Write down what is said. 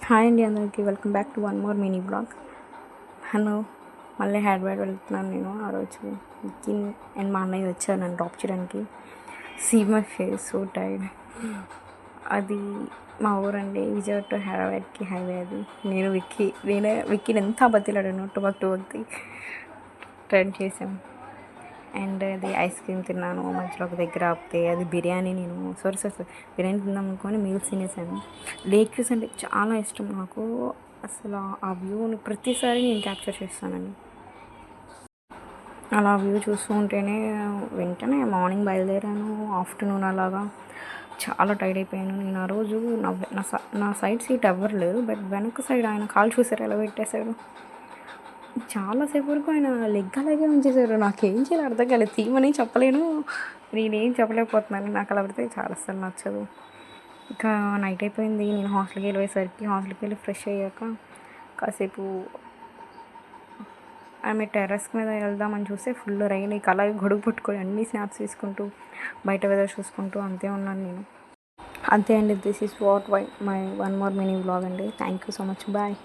Hi అండి అందరికీ welcome back to one more mini blog. Hello, మళ్ళీ హైదరాబాద్ వెళ్తున్నాను నేను. ఆ రోజు విక్కీ అండ్ మా అన్నయ్య వచ్చారు నన్ను డ్రాప్ చేయడానికి. See my face so tired. అది మా ఊరండి, విజయవాడ టు హైదరాబాద్కి హైవే అది. విక్కీని ఎంత బతిలాడాను, టుబక్ ట్రైన్ చేసాం. అండ్ అది ఐస్ క్రీమ్ తిన్నాను మధ్యలో ఒక దగ్గర ఆపితే. అది బిర్యానీ నేను సారీ బిర్యానీ తిందాం అనుకొని మీల్స్ తినేసాను. లేక్ వ్యూస్ అంటే చాలా ఇష్టం నాకు. అసలు ఆ వ్యూని ప్రతిసారి నేను క్యాప్చర్ చేస్తానండి. అలా వ్యూ చూస్తూ ఉంటేనే వెంటనే మార్నింగ్ బయలుదేరాను. ఆఫ్టర్నూన్ అలాగా చాలా టైర్డ్ అయిపోయాను నేను ఆ రోజు. నా సైడ్ సీట్ ఎవ్వరు లేరు, బట్ వెనక సైడ్ ఆయన కాలు చూసారు ఎలా పెట్టేశాడు. చాలాసేపు వరకు ఆయన లెగ్ అలాగే ఉంచేశారు. నాకేం చేయాలో అర్థం కాలేదు. తీయమని చెప్పలేను, నేనేం చెప్పలేకపోతున్నాను. నాకు అలా పడితే చాలా అసలు నచ్చదు. ఇంకా నైట్ అయిపోయింది. నేను హాస్టల్కి వెళ్ళి ఫ్రెష్ అయ్యాక కాసేపు ఆమె టెర్రస్ మీద వెళ్దామని చూస్తే ఫుల్ రైన్. ఇక అలాగే గొడుగు పట్టుకొని అన్ని స్నాప్స్ తీసుకుంటూ బయట వెదర్ చూసుకుంటూ అంతే ఉన్నాను నేను. అంతే అండి. This is what my one more mini vlog అండి. Thank you so much. Bye.